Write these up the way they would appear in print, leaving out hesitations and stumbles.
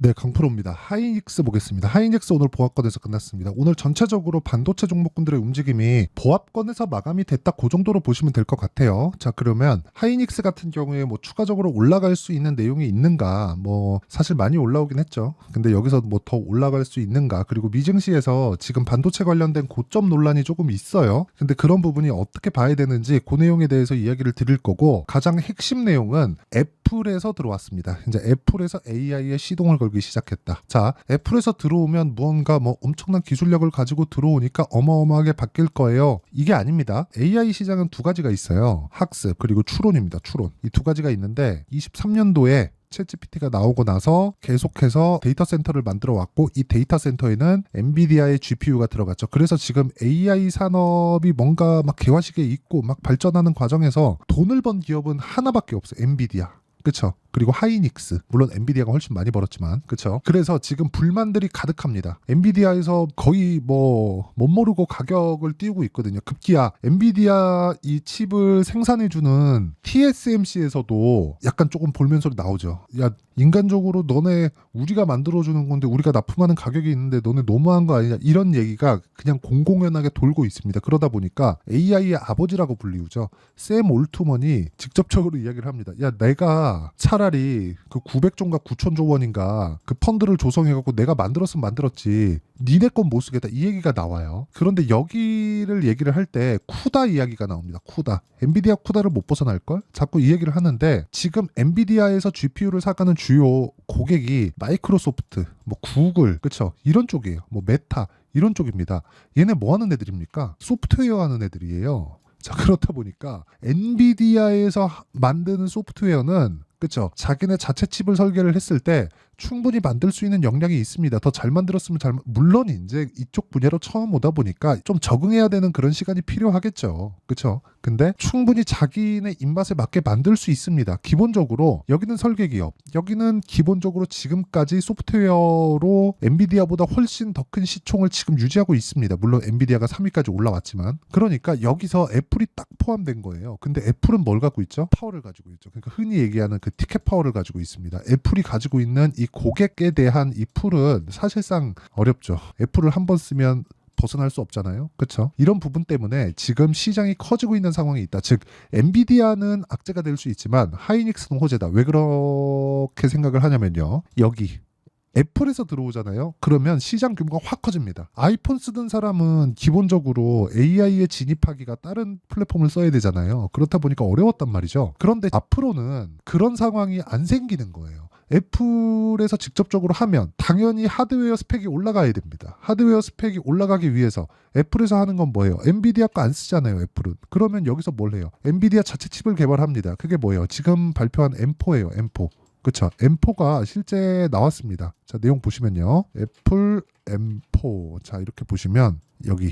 네, 강프로입니다. 하이닉스 보겠습니다. 하이닉스 오늘 보합권에서 끝났습니다. 오늘 전체적으로 반도체 종목군들의 움직임이 보합권에서 마감이 됐다, 그 정도로 보시면 될 것 같아요. 자, 그러면 하이닉스 같은 경우에 뭐 추가적으로 올라갈 수 있는 내용이 있는가? 뭐 사실 많이 올라오긴 했죠. 근데 여기서 뭐 더 올라갈 수 있는가? 그리고 미증시에서 지금 반도체 관련된 고점 논란이 조금 있어요. 근데 그런 부분이 어떻게 봐야 되는지 그 내용에 대해서 이야기를 드릴 거고, 가장 핵심 내용은 애플에서 들어왔습니다. 이제 애플에서 AI에 시동을 걸기 시작했다. 자, 애플에서 들어오면 무언가 뭐 엄청난 기술력을 가지고 들어오니까 어마어마하게 바뀔 거예요. 이게 아닙니다. AI 시장은 두 가지가 있어요. 학습 그리고 추론입니다. 추론. 이 두 가지가 있는데 23년도에 챗GPT가 나오고 나서 계속해서 데이터 센터를 만들어 왔고, 이 데이터 센터에는 엔비디아의 GPU가 들어갔죠. 그래서 지금 AI 산업이 뭔가 막 개화식에 있고 막 발전하는 과정에서 돈을 번 기업은 하나밖에 없어요. 엔비디아. 그쵸? 그리고 하이닉스. 물론 엔비디아가 훨씬 많이 벌었지만, 그쵸? 그래서 지금 불만들이 가득합니다. 엔비디아에서 거의 뭐 못 모르고 가격을 띄우고 있거든요. 급기야 엔비디아 이 칩을 생산해주는 TSMC에서도 약간 조금 볼멘 소리 나오죠. 야, 인간적으로 너네 우리가 만들어주는 건데 우리가 납품하는 가격이 있는데 너네 너무한 거 아니냐, 이런 얘기가 그냥 공공연하게 돌고 있습니다. 그러다 보니까 AI의 아버지라고 불리우죠. 샘 올트먼이 직접적으로 이야기를 합니다. 야, 내가 차라리 그 900조인가 9천조 원인가 그 펀드를 조성해갖고 내가 만들었으면 만들었지, 니네 건 못 쓰겠다, 이 얘기가 나와요. 그런데 여기를 얘기를 할 때 쿠다 이야기가 나옵니다. 쿠다. 엔비디아 쿠다를 못 벗어날걸? 자꾸 이 얘기를 하는데, 지금 엔비디아에서 GPU를 사가는 주요 고객이 마이크로소프트, 뭐 구글, 그쵸? 이런 쪽이에요. 뭐 메타, 이런 쪽입니다. 얘네 뭐 하는 애들입니까? 소프트웨어 하는 애들이에요. 자, 그렇다 보니까 엔비디아에서 만드는 소프트웨어는, 그쵸, 자기네 자체 칩을 설계를 했을 때 충분히 만들 수 있는 역량이 있습니다. 더 잘 만들었으면 물론 이제 이쪽 분야로 처음 오다 보니까 좀 적응해야 되는 그런 시간이 필요하겠죠. 그쵸? 근데 충분히 자기네 입맛에 맞게 만들 수 있습니다. 기본적으로 여기는 설계 기업, 여기는 기본적으로 지금까지 소프트웨어로 엔비디아보다 훨씬 더 큰 시총을 지금 유지하고 있습니다. 물론 엔비디아가 3위까지 올라왔지만. 그러니까 여기서 애플이 딱 포함된 거예요. 근데 애플은 뭘 갖고 있죠? 파워를 가지고 있죠. 그러니까 흔히 얘기하는 그 티켓 파워를 가지고 있습니다. 애플이 가지고 있는 이 고객에 대한 이 풀은 사실상 어렵죠. 애플을 한번 쓰면 벗어날 수 없잖아요. 그렇죠? 이런 부분 때문에 지금 시장이 커지고 있는 상황이 있다. 즉 엔비디아는 악재가 될 수 있지만 하이닉스는 호재다. 왜 그렇게 생각을 하냐면요, 여기 애플에서 들어오잖아요. 그러면 시장 규모가 확 커집니다. 아이폰 쓰던 사람은 기본적으로 AI에 진입하기가 다른 플랫폼을 써야 되잖아요. 그렇다 보니까 어려웠단 말이죠. 그런데 앞으로는 그런 상황이 안 생기는 거예요. 애플에서 직접적으로 하면 당연히 하드웨어 스펙이 올라가야 됩니다. 하드웨어 스펙이 올라가기 위해서 애플에서 하는 건 뭐예요? 엔비디아 거 안 쓰잖아요, 애플은. 그러면 여기서 뭘 해요? 엔비디아 자체 칩을 개발합니다. 그게 뭐예요? 지금 발표한 M4예요, M4. 그쵸? M4가 실제 나왔습니다. 자, 내용 보시면요. 애플 M4. 자, 이렇게 보시면 여기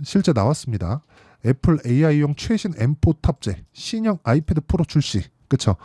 실제 나왔습니다. 애플 AI용 최신 M4 탑재, 신형 아이패드 프로 출시. 그쵸?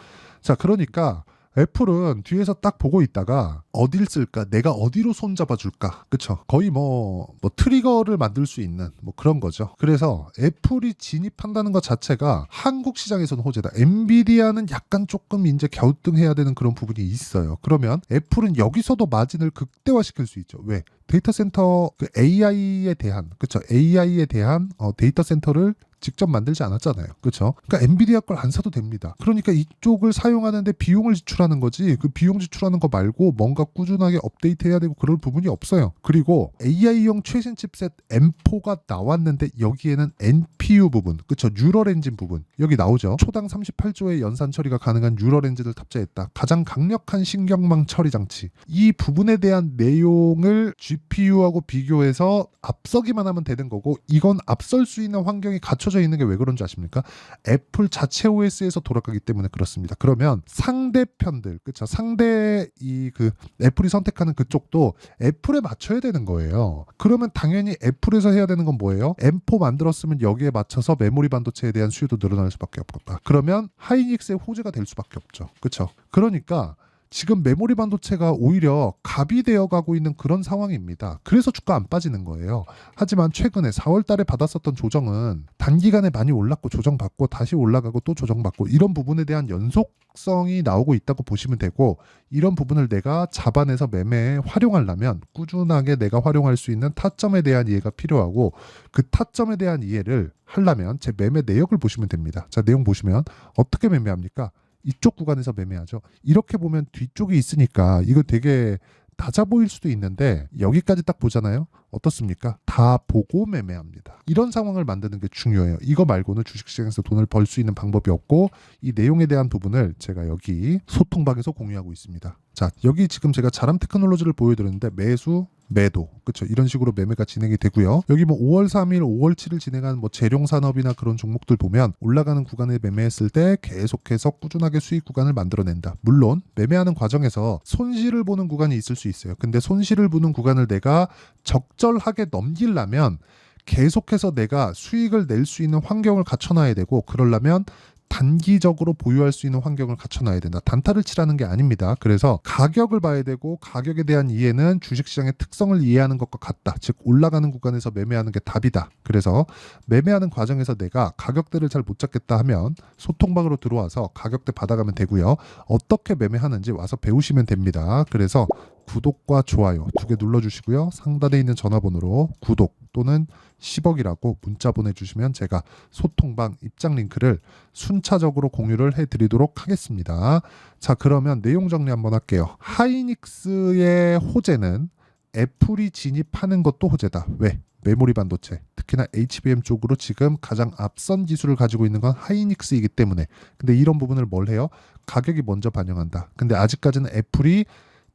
자, 그러니까 애플은 뒤에서 딱 보고 있다가 어딜 쓸까? 내가 어디로 손 잡아줄까? 그쵸? 거의 뭐 트리거를 만들 수 있는 뭐 그런 거죠. 그래서 애플이 진입한다는 것 자체가 한국 시장에서는 호재다. 엔비디아는 약간 조금 이제 갸우뚱해야 되는 그런 부분이 있어요. 그러면 애플은 여기서도 마진을 극대화시킬 수 있죠. 왜? 데이터 센터 그 AI에 대한, 그쵸? AI에 대한 데이터 센터를 직접 만들지 않았잖아요. 그렇죠? 그러니까 엔비디아 걸 안 사도 됩니다. 그러니까 이쪽을 사용하는데 비용을 지출하는 거지, 그 비용 지출하는 거 말고 뭔가 꾸준하게 업데이트해야 되고 그럴 부분이 없어요. 그리고 AI용 최신 칩셋 M4가 나왔는데 여기에는 NPU 부분, 그렇죠? 뉴럴 엔진 부분 여기 나오죠. 초당 38조의 연산 처리가 가능한 뉴럴 엔진을 탑재했다. 가장 강력한 신경망 처리 장치. 이 부분에 대한 내용을 GPU하고 비교해서 앞서기만 하면 되는 거고, 이건 앞설 수 있는 환경이 갖춰져 있는 게 왜 그런지 아십니까? 애플 자체 OS에서 돌아가기 때문에 그렇습니다. 그러면 상대편들, 그쵸? 상대 그 애플이 선택하는 그쪽도 애플에 맞춰야 되는 거예요. 그러면 당연히 애플에서 해야 되는 건 뭐예요? M4 만들었으면 여기에 맞춰서 메모리 반도체에 대한 수요도 늘어날 수밖에 없겠다. 그러면 하이닉스의 호재가 될 수밖에 없죠. 그쵸? 그러니까 지금 메모리 반도체가 오히려 갑이 되어가고 있는 그런 상황입니다. 그래서 주가 안 빠지는 거예요. 하지만 최근에 4월 달에 받았었던 조정은 단기간에 많이 올랐고 조정받고 다시 올라가고 또 조정받고 이런 부분에 대한 연속성이 나오고 있다고 보시면 되고, 이런 부분을 내가 잡아내서 매매에 활용하려면 꾸준하게 내가 활용할 수 있는 타점에 대한 이해가 필요하고, 그 타점에 대한 이해를 하려면 제 매매 내역을 보시면 됩니다. 자, 내용 보시면 어떻게 매매합니까? 이쪽 구간에서 매매하죠. 이렇게 보면 뒤쪽이 있으니까 이거 되게 낮아 보일 수도 있는데 여기까지 딱 보잖아요. 어떻습니까? 다 보고 매매합니다. 이런 상황을 만드는 게 중요해요. 이거 말고는 주식시장에서 돈을 벌 수 있는 방법이 없고, 이 내용에 대한 부분을 제가 여기 소통방에서 공유하고 있습니다. 자, 여기 지금 제가 자람 테크놀로지를 보여드렸는데 매수, 매도, 그렇죠? 이런 식으로 매매가 진행이 되고요. 여기 뭐 5월 3일, 5월 7일 진행한 뭐 재룡 산업이나 그런 종목들 보면 올라가는 구간에 매매했을 때 계속해서 꾸준하게 수익 구간을 만들어낸다. 물론 매매하는 과정에서 손실을 보는 구간이 있을 수 있어요. 근데 손실을 보는 구간을 내가 적절하게 넘기려면 계속해서 내가 수익을 낼 수 있는 환경을 갖춰놔야 되고, 그러려면 단기적으로 보유할 수 있는 환경을 갖춰놔야 된다. 단타를 치라는 게 아닙니다. 그래서 가격을 봐야 되고, 가격에 대한 이해는 주식시장의 특성을 이해하는 것과 같다. 즉 올라가는 구간에서 매매하는 게 답이다. 그래서 매매하는 과정에서 내가 가격대를 잘 못 잡겠다 하면 소통방으로 들어와서 가격대 받아가면 되고요. 어떻게 매매하는지 와서 배우시면 됩니다. 그래서 구독과 좋아요 2개 눌러주시고요. 상단에 있는 전화번호로 구독 또는 10억이라고 문자 보내주시면 제가 소통방 입장 링크를 순차적으로 공유를 해드리도록 하겠습니다. 자, 그러면 내용 정리 한번 할게요. 하이닉스의 호재는 애플이 진입하는 것도 호재다. 왜? 메모리 반도체, 특히나 HBM 쪽으로 지금 가장 앞선 기술을 가지고 있는 건 하이닉스이기 때문에. 근데 이런 부분을 뭘 해요? 가격이 먼저 반영한다. 근데 아직까지는 애플이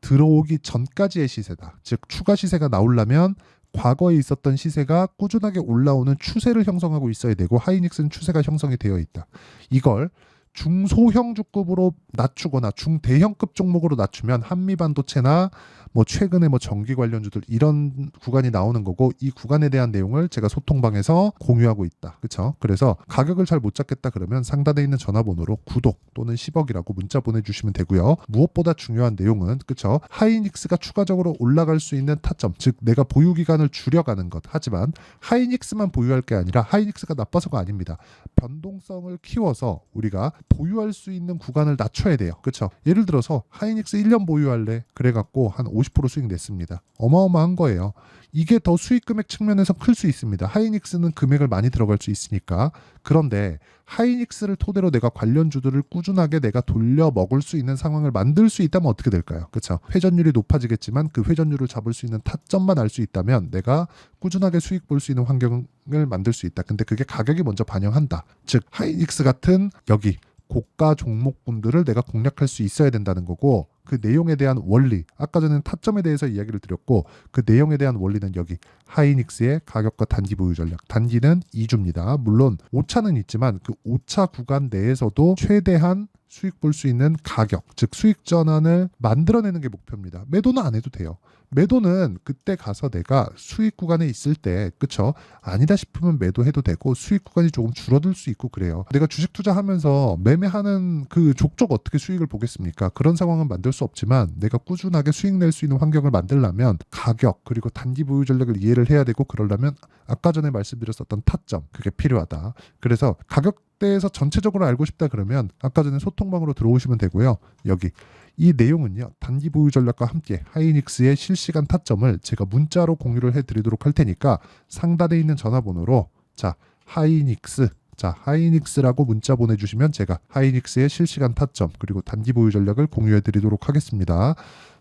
들어오기 전까지의 시세다. 즉 추가 시세가 나오려면 과거에 있었던 시세가 꾸준하게 올라오는 추세를 형성하고 있어야 되고, 하이닉스는 추세가 형성이 되어 있다. 이걸 중소형 주급으로 낮추거나 중대형급 종목으로 낮추면 한미반도체나 뭐 최근에 뭐 전기 관련주들 이런 구간이 나오는 거고, 이 구간에 대한 내용을 제가 소통방에서 공유하고 있다. 그렇죠? 그래서 가격을 잘 못 잡겠다 그러면 상단에 있는 전화번호로 구독 또는 10억이라고 문자 보내주시면 되고요. 무엇보다 중요한 내용은, 그렇죠? 하이닉스가 추가적으로 올라갈 수 있는 타점, 즉 내가 보유 기간을 줄여가는 것. 하지만 하이닉스만 보유할 게 아니라 하이닉스가 나빠서가 아닙니다. 변동성을 키워서 우리가 보유할 수 있는 구간을 낮춰야 돼요. 그렇죠? 예를 들어서 하이닉스 1년 보유할래? 그래갖고 한 50% 수익 냈습니다. 어마어마한 거예요. 이게 더 수익 금액 측면에서 클 수 있습니다. 하이닉스는 금액을 많이 들어갈 수 있으니까. 그런데 하이닉스를 토대로 내가 관련주들을 꾸준하게 내가 돌려 먹을 수 있는 상황을 만들 수 있다면 어떻게 될까요? 그렇죠? 회전율이 높아지겠지만 그 회전율을 잡을 수 있는 타점만 알 수 있다면 내가 꾸준하게 수익 볼 수 있는 환경을 만들 수 있다. 근데 그게 가격이 먼저 반영한다. 즉 하이닉스 같은 여기 고가 종목군들을 내가 공략할 수 있어야 된다는 거고, 그 내용에 대한 원리, 아까 전에 타점에 대해서 이야기를 드렸고, 그 내용에 대한 원리는 여기 하이닉스의 가격과 단기 보유 전략. 단기는 2주입니다. 물론 오차는 있지만 그 오차 구간 내에서도 최대한 수익 볼 수 있는 가격, 즉 수익 전환을 만들어내는 게 목표입니다. 매도는 안 해도 돼요. 매도는 그때 가서 내가 수익 구간에 있을 때, 그쵸? 아니다 싶으면 매도해도 되고 수익 구간이 조금 줄어들 수 있고 그래요. 내가 주식 투자하면서 매매하는 그 족족 어떻게 수익을 보겠습니까? 그런 상황은 만들 수 없지만 내가 꾸준하게 수익 낼 수 있는 환경을 만들려면 가격 그리고 단기 보유 전략을 이해를 해야 되고, 그러려면 아까 전에 말씀드렸었던 타점, 그게 필요하다. 그래서 가격대에서 전체적으로 알고 싶다 그러면 아까 전에 소통방으로 들어오시면 되고요. 여기 이 내용은요, 단기 보유 전략과 함께 하이닉스의 실시간 타점을 제가 문자로 공유를 해드리도록 할 테니까 상단에 있는 전화번호로 하이닉스라고 문자 보내주시면 제가 하이닉스의 실시간 타점 그리고 단기 보유 전략을 공유해드리도록 하겠습니다.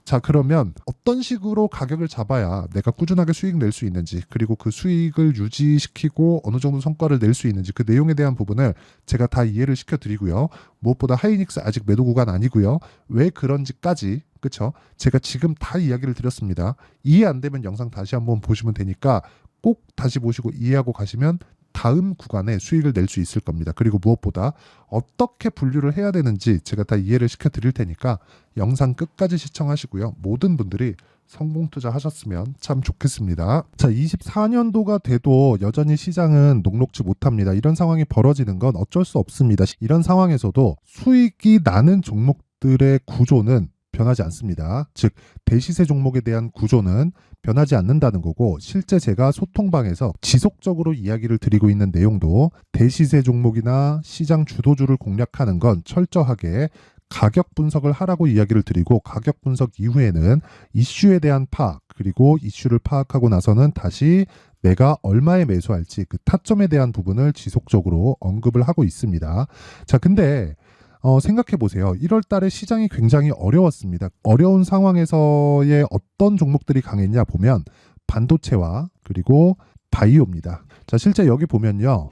자, 그러면 어떤 식으로 가격을 잡아야 내가 꾸준하게 수익 낼 수 있는지, 그리고 그 수익을 유지시키고 어느 정도 성과를 낼 수 있는지, 그 내용에 대한 부분을 제가 다 이해를 시켜드리고요. 무엇보다 하이닉스 아직 매도 구간 아니고요. 왜 그런지까지, 그쵸? 제가 지금 다 이야기를 드렸습니다. 이해 안 되면 영상 다시 한번 보시면 되니까 꼭 다시 보시고 이해하고 가시면 다음 구간에 수익을 낼 수 있을 겁니다. 그리고 무엇보다 어떻게 분류를 해야 되는지 제가 다 이해를 시켜드릴 테니까 영상 끝까지 시청하시고요. 모든 분들이 성공 투자하셨으면 참 좋겠습니다. 자, 24년도가 돼도 여전히 시장은 녹록지 못합니다. 이런 상황이 벌어지는 건 어쩔 수 없습니다. 이런 상황에서도 수익이 나는 종목들의 구조는 변하지 않습니다. 즉 대시세 종목에 대한 구조는 변하지 않는다는 거고, 실제 제가 소통방에서 지속적으로 이야기를 드리고 있는 내용도 대시세 종목이나 시장 주도주를 공략하는 건 철저하게 가격 분석을 하라고 이야기를 드리고, 가격 분석 이후에는 이슈에 대한 파악, 그리고 이슈를 파악하고 나서는 다시 내가 얼마에 매수할지 그 타점에 대한 부분을 지속적으로 언급을 하고 있습니다. 자, 근데 생각해 보세요. 1월 달에 시장이 굉장히 어려웠습니다. 어려운 상황에서의 어떤 종목들이 강했냐 보면 반도체와 그리고 바이오입니다. 자, 실제 여기 보면요.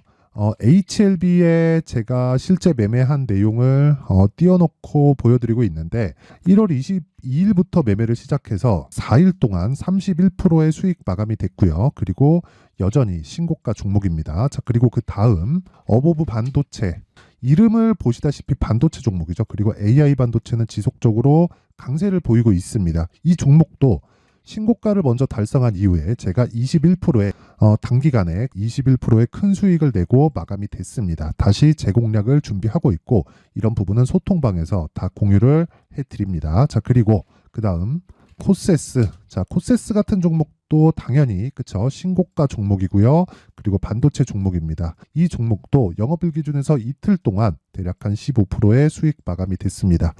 HLB에 제가 실제 매매한 내용을 띄워놓고 보여드리고 있는데, 1월 22일부터 매매를 시작해서 4일 동안 31%의 수익 마감이 됐고요. 그리고 여전히 신고가 종목입니다. 자, 그리고 그 다음 어보브 반도체, 이름을 보시다시피 반도체 종목이죠. 그리고 AI 반도체는 지속적으로 강세를 보이고 있습니다. 이 종목도 신고가를 먼저 달성한 이후에 제가 21%의 단기간에 21%의 큰 수익을 내고 마감이 됐습니다. 다시 재공략을 준비하고 있고, 이런 부분은 소통방에서 다 공유를 해드립니다. 자, 그리고 그 다음 코세스. 자, 코세스 같은 종목도 당연히 그쵸, 신고가 종목이고요. 그리고 반도체 종목입니다. 이 종목도 영업일 기준에서 이틀 동안 대략 한 15%의 수익 마감이 됐습니다.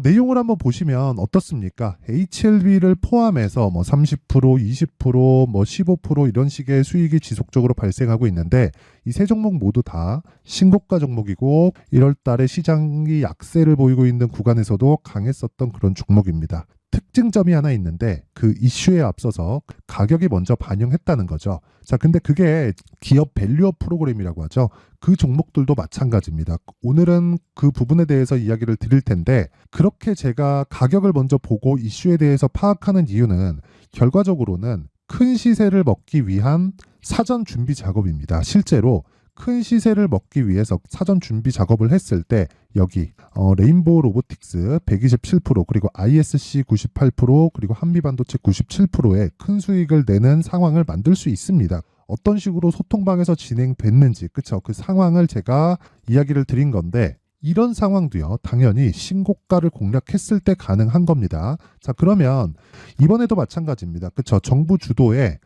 내용을 한번 보시면 어떻습니까? HLB를 포함해서 뭐 30%, 20%, 뭐 15% 이런 식의 수익이 지속적으로 발생하고 있는데, 이 세 종목 모두 다 신고가 종목이고 1월 달에 시장이 약세를 보이고 있는 구간에서도 강했었던 그런 종목입니다. 특징점이 하나 있는데, 그 이슈에 앞서서 가격이 먼저 반영했다는 거죠. 자, 근데 그게 기업 밸류업 프로그램이라고 하죠. 그 종목들도 마찬가지입니다. 오늘은 그 부분에 대해서 이야기를 드릴 텐데, 그렇게 제가 가격을 먼저 보고 이슈에 대해서 파악하는 이유는 결과적으로는 큰 시세를 먹기 위한 사전 준비 작업입니다. 실제로 큰 시세를 먹기 위해서 사전 준비 작업을 했을 때 여기 레인보우 로보틱스 127%, 그리고 ISC 98%, 그리고 한미반도체 97%의 큰 수익을 내는 상황을 만들 수 있습니다. 어떤 식으로 소통방에서 진행됐는지, 그쵸? 그 상황을 제가 이야기를 드린 건데, 이런 상황도요, 당연히 신고가를 공략했을 때 가능한 겁니다. 자, 그러면 이번에도 마찬가지입니다. 그쵸? 정부 주도의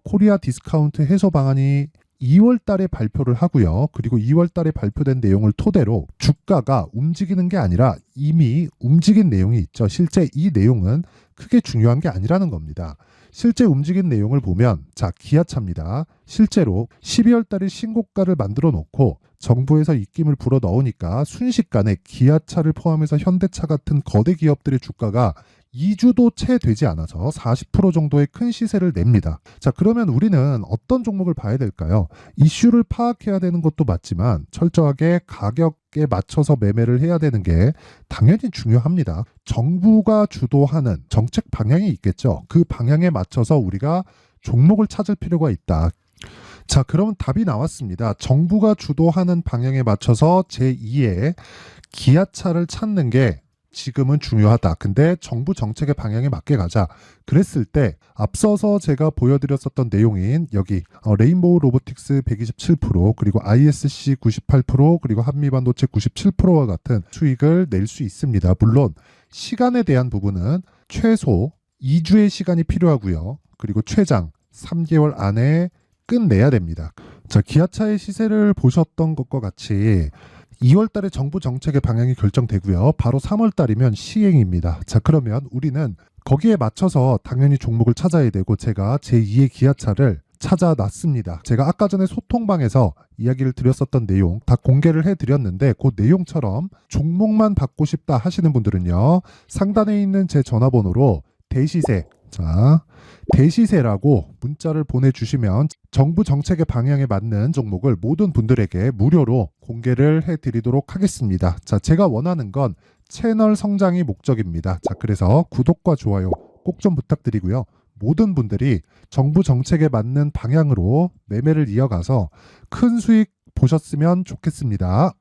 코리아 디스카운트 해소 방안이 2월 달에 발표를 하고요. 그리고 2월 달에 발표된 내용을 토대로 주가가 움직이는 게 아니라 이미 움직인 내용이 있죠. 실제 이 내용은 크게 중요한 게 아니라는 겁니다. 실제 움직인 내용을 보면, 자, 기아차입니다. 실제로 12월 달에 신고가를 만들어 놓고 정부에서 입김을 불어 넣으니까 순식간에 기아차를 포함해서 현대차 같은 거대 기업들의 주가가 2주도 채 되지 않아서 40% 정도의 큰 시세를 냅니다. 자, 그러면 우리는 어떤 종목을 봐야 될까요? 이슈를 파악해야 되는 것도 맞지만 철저하게 가격에 맞춰서 매매를 해야 되는 게 당연히 중요합니다. 정부가 주도하는 정책 방향이 있겠죠. 그 방향에 맞춰서 우리가 종목을 찾을 필요가 있다. 자, 그러면 답이 나왔습니다. 정부가 주도하는 방향에 맞춰서 제2의 기아차를 찾는 게 지금은 중요하다. 근데 정부 정책의 방향에 맞게 가자. 그랬을 때 앞서서 제가 보여드렸었던 내용인 여기 레인보우 로보틱스 127%, 그리고 ISC 98%, 그리고 한미반도체 97%와 같은 수익을 낼 수 있습니다. 물론 시간에 대한 부분은 최소 2주의 시간이 필요하고요. 그리고 최장 3개월 안에 끝내야 됩니다. 자, 기아차의 시세를 보셨던 것과 같이 2월 달에 정부 정책의 방향이 결정되고요. 바로 3월 달이면 시행입니다. 자, 그러면 우리는 거기에 맞춰서 당연히 종목을 찾아야 되고, 제가 제2의 기아차를 찾아놨습니다. 제가 아까 전에 소통방에서 이야기를 드렸었던 내용 다 공개를 해드렸는데, 그 내용처럼 종목만 받고 싶다 하시는 분들은요, 상단에 있는 제 전화번호로 대시세, 자, 대시세라고 문자를 보내주시면 정부 정책의 방향에 맞는 종목을 모든 분들에게 무료로 공개를 해드리도록 하겠습니다. 자, 제가 원하는 건 채널 성장이 목적입니다. 자, 그래서 구독과 좋아요 꼭 좀 부탁드리고요. 모든 분들이 정부 정책에 맞는 방향으로 매매를 이어가서 큰 수익 보셨으면 좋겠습니다.